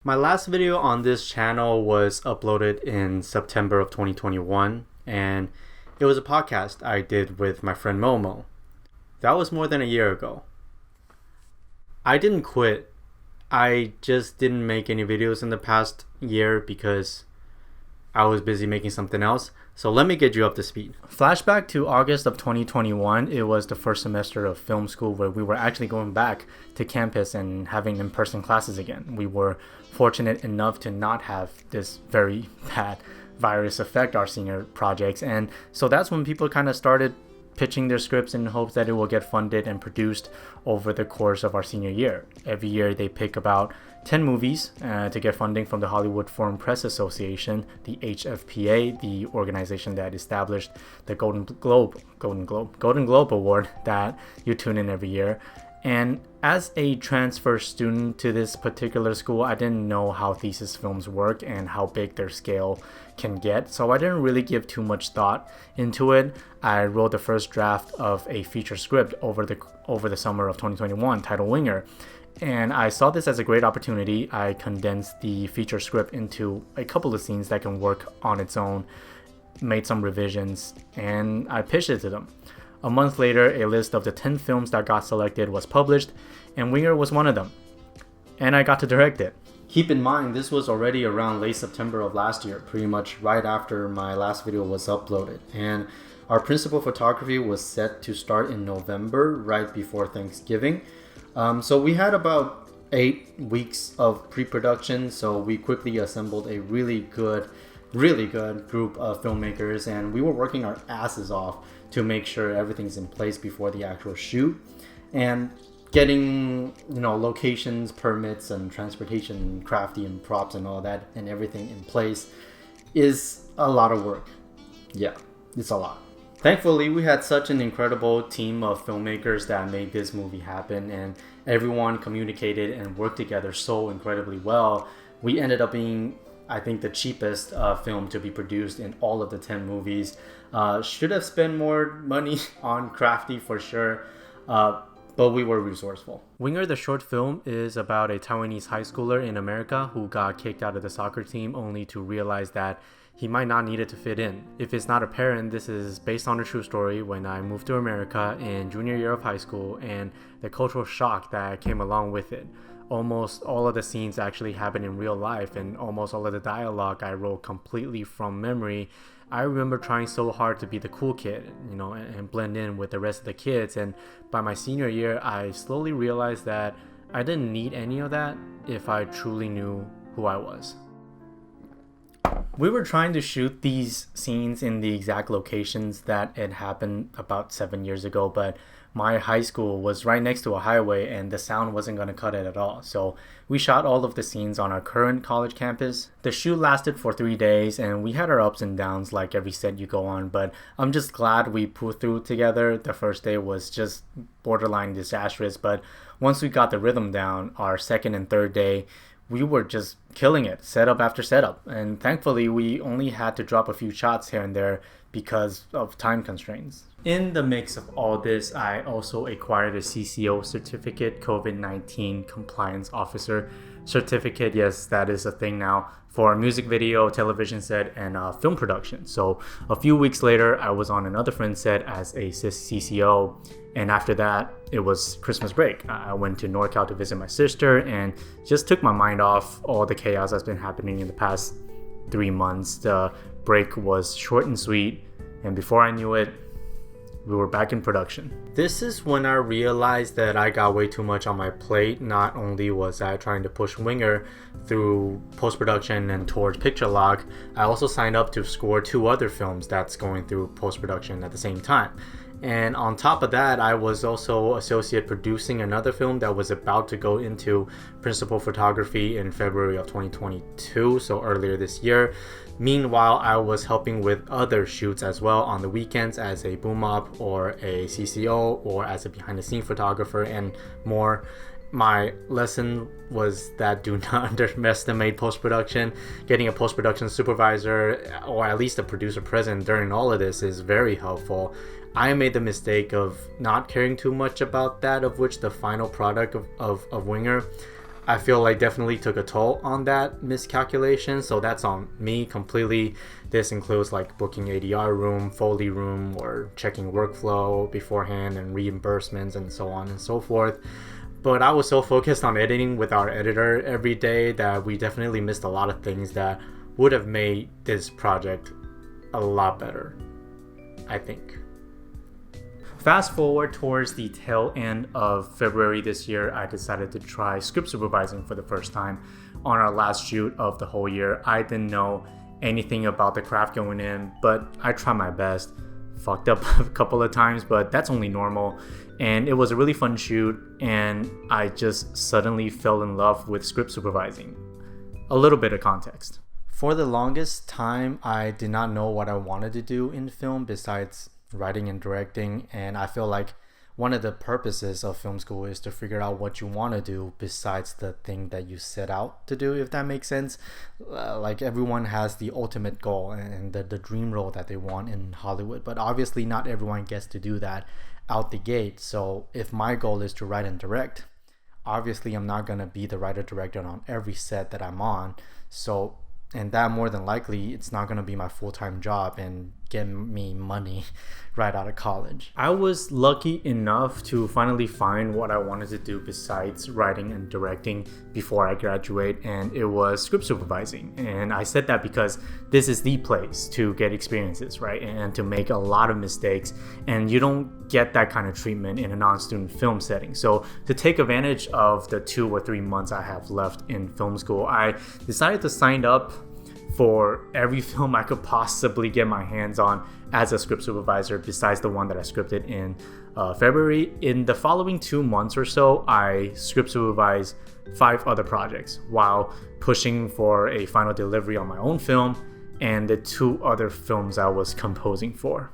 My last video on this channel was uploaded in September of 2021, and it was a podcast I did with my friend Momo. That was more than a year ago. I didn't quit. I just didn't make any videos in the past year because I was busy making something else. So let me get you up to speed. Flashback to August of 2021. It was the first semester of film school where we were actually going back to campus and having in-person classes again. We were fortunate enough to not have this very bad virus affect our senior projects. And so that's when people kind of started pitching their scripts in hopes that it will get funded and produced over the course of our senior year. Every year they pick about 10 movies to get funding from the Hollywood Foreign Press Association, the HFPA, the organization that established the Golden Globe Award that you tune in every year. And as a transfer student to this particular school, I didn't know how thesis films work and how big their scale can get, so I didn't really give too much thought into it. I wrote the first draft of a feature script over the summer of 2021 titled Winger, and I saw this as a great opportunity. I condensed the feature script into a couple of scenes that can work on its own, made some revisions, and I pitched it to them. A month later, a list of the 10 films that got selected was published, and Winger was one of them. And I got to direct it. Keep in mind, this was already around late September of last year, pretty much right after my last video was uploaded. And our principal photography was set to start in November, right before Thanksgiving. So we had about 8 weeks of pre-production, so we quickly assembled a really good group of filmmakers, and we were working our asses off to make sure everything's in place before the actual shoot. And getting, locations, permits, and transportation, crafty and props and all that, and everything in place is a lot of work. Yeah, it's a lot. Thankfully, we had such an incredible team of filmmakers that made this movie happen, and everyone communicated and worked together so incredibly well. We ended up being, I think, the cheapest film to be produced in all of the 10 movies. Should have spent more money on crafty for sure, but we were resourceful. Winger, the short film, is about a Taiwanese high schooler in America who got kicked out of the soccer team only to realize that he might not need it to fit in. If it's not apparent, this is based on a true story when I moved to America in junior year of high school and the cultural shock that came along with it. Almost all of the scenes actually happen in real life, and almost all of the dialogue I wrote completely from memory. I remember trying so hard to be the cool kid, and blend in with the rest of the kids. And by my senior year, I slowly realized that I didn't need any of that if I truly knew who I was. We were trying to shoot these scenes in the exact locations that it happened about 7 years ago, but my high school was right next to a highway and the sound wasn't going to cut it at all. So we shot all of the scenes on our current college campus. The shoot lasted for 3 days and we had our ups and downs like every set you go on, but I'm just glad we pulled through together. The first day was just borderline disastrous, but once we got the rhythm down, our second and third day, we were just killing it, setup after setup. And thankfully, we only had to drop a few shots here and there because of time constraints. In the mix of all this, I also acquired a CCO certificate, COVID-19 Compliance Officer certificate. Yes, that is a thing now for music video, television set, and film production. So a few weeks later, I was on another friend's set as a CCO. And after that, it was Christmas break. I went to NorCal to visit my sister and just took my mind off all the chaos that's been happening in the past 3 months. The break was short and sweet, and before I knew it, we were back in production. This is when I realized that I got way too much on my plate. Not only was I trying to push Winger through post-production and towards picture lock, I also signed up to score 2 other films that's going through post-production at the same time. And on top of that, I was also associate producing another film that was about to go into principal photography in February of 2022, so earlier this year. Meanwhile, I was helping with other shoots as well on the weekends as a boom op or a CCO or as a behind the scene photographer and more. My lesson was that do not underestimate post-production. Getting a post-production supervisor or at least a producer present during all of this is very helpful. I made the mistake of not caring too much about that, of which the final product of Winger I feel like definitely took a toll on that miscalculation, so that's on me completely. This includes like booking ADR room, Foley room, or checking workflow beforehand and reimbursements and so on and so forth. But I was so focused on editing with our editor every day that we definitely missed a lot of things that would have made this project a lot better, I think. Fast forward towards the tail end of February this year, I decided to try script supervising for the first time on our last shoot of the whole year. I didn't know anything about the craft going in, but I tried my best. Fucked up a couple of times, but that's only normal. And it was a really fun shoot, and I just suddenly fell in love with script supervising. A little bit of context. For the longest time, I did not know what I wanted to do in film besides writing and directing, and I feel like one of the purposes of film school is to figure out what you want to do besides the thing that you set out to do, if that makes sense. Like everyone has the ultimate goal and the dream role that they want in Hollywood, but obviously not everyone gets to do that out the gate. So if my goal is to write and direct, obviously I'm not going to be the writer director on every set that I'm on. And that more than likely, it's not going to be my full-time job and get me money right out of college. I was lucky enough to finally find what I wanted to do besides writing and directing before I graduate, and it was script supervising. And I said that because this is the place to get experiences, right? And to make a lot of mistakes, and you don't get that kind of treatment in a non-student film setting. So to take advantage of the 2 or 3 months I have left in film school, I decided to sign up for every film I could possibly get my hands on as a script supervisor besides the one that I scripted in February. In the following 2 months or so, I script supervised 5 other projects while pushing for a final delivery on my own film and the 2 other films I was composing for.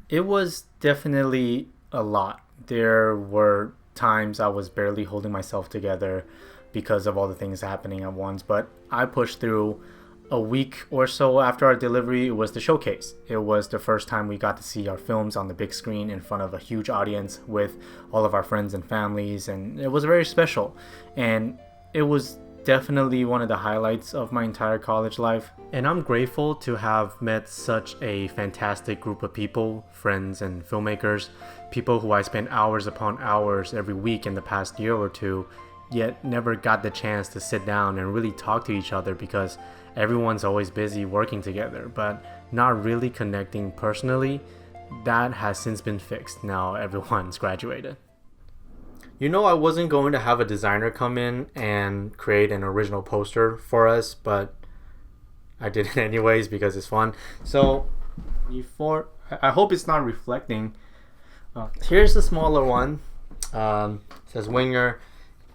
It was definitely a lot. There were times I was barely holding myself together because of all the things happening at once, but I pushed through. A week or so after our delivery, it was the showcase. It was the first time we got to see our films on the big screen in front of a huge audience with all of our friends and families, and it was very special. And it was definitely one of the highlights of my entire college life. And I'm grateful to have met such a fantastic group of people, friends and filmmakers, people who I spent hours upon hours every week in the past year or two, yet never got the chance to sit down and really talk to each other because everyone's always busy working together, but not really connecting personally. That has since been fixed. Now everyone's graduated. You know, I wasn't going to have a designer come in and create an original poster for us, but I did it anyways because it's fun. So I hope it's not reflecting. Here's the smaller one. It says Winger.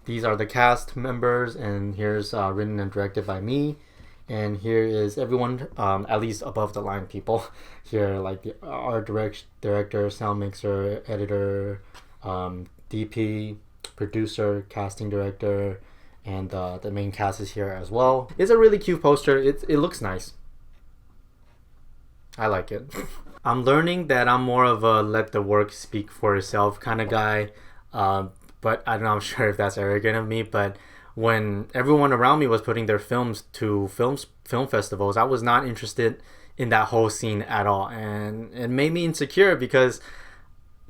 These are the cast members, and here's written and directed by me. And here is everyone, at least above the line people. Here, like the art director, sound mixer, editor, DP, producer, casting director, and the main cast is here as well. It's a really cute poster. It looks nice. I like it. I'm learning that I'm more of a let the work speak for itself kind of guy. But I'm sure if that's arrogant of me, but when everyone around me was putting their films to film festivals, I was not interested in that whole scene at all. And it made me insecure because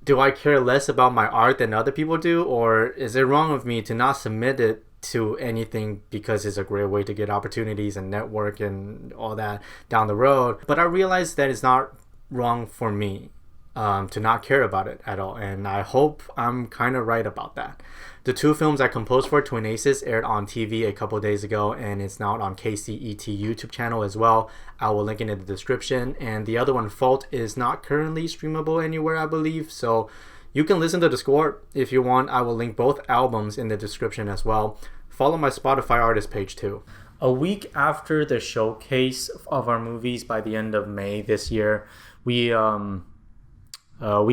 do I care less about my art than other people do? Or is it wrong of me to not submit it to anything because it's a great way to get opportunities and network and all that down the road? But I realized that it's not wrong for me to not care about it at all, and I hope I'm kind of right about that. The 2 films I composed for, Twin Aces, aired on TV a couple days ago, and it's now on KCET YouTube channel as well. I will link it in the description. And the other one, Fault, is not currently streamable anywhere, I believe, so you can listen to the score if you want. I will link both albums in the description as well. Follow my Spotify artist page too. A week after the showcase of our movies, by the end of May this year, we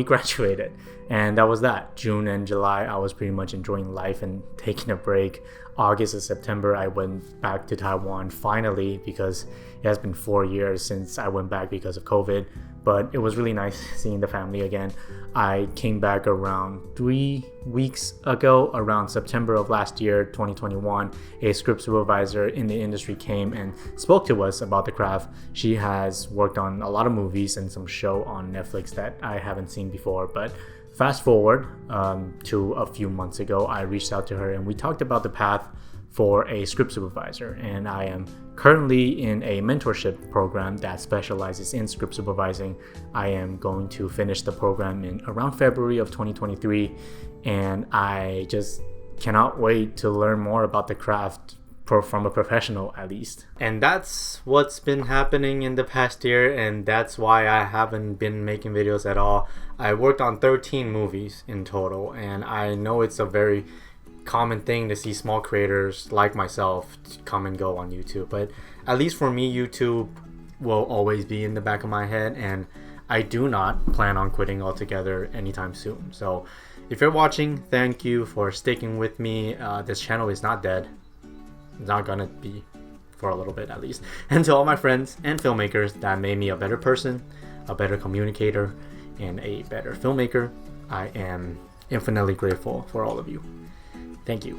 graduated, and that was that. June and July I was pretty much enjoying life and taking a break. August and September I went back to Taiwan finally because it has been 4 years since I went back because of COVID. but it was really nice seeing the family again. I came back around 3 weeks ago, around September of last year, 2021. A script supervisor in the industry came and spoke to us about the craft. She has worked on a lot of movies and some show on Netflix that I haven't seen before, but fast forward to a few months ago, I reached out to her and we talked about the path for a script supervisor, and I am currently in a mentorship program that specializes in script supervising. I am going to finish the program in around February of 2023, and I just cannot wait to learn more about the craft from a professional, at least. And that's what's been happening in the past year, and that's why I haven't been making videos at all. I worked on 13 movies in total, and I know it's a very common thing to see small creators like myself come and go on YouTube, but at least for me, YouTube will always be in the back of my head, and I do not plan on quitting altogether anytime soon. So if you're watching, thank you for sticking with me. This channel is not dead. It's not gonna be for a little bit, at least. And to all my friends and filmmakers that made me a better person, a better communicator, and a better filmmaker, I am infinitely grateful for all of you. Thank you.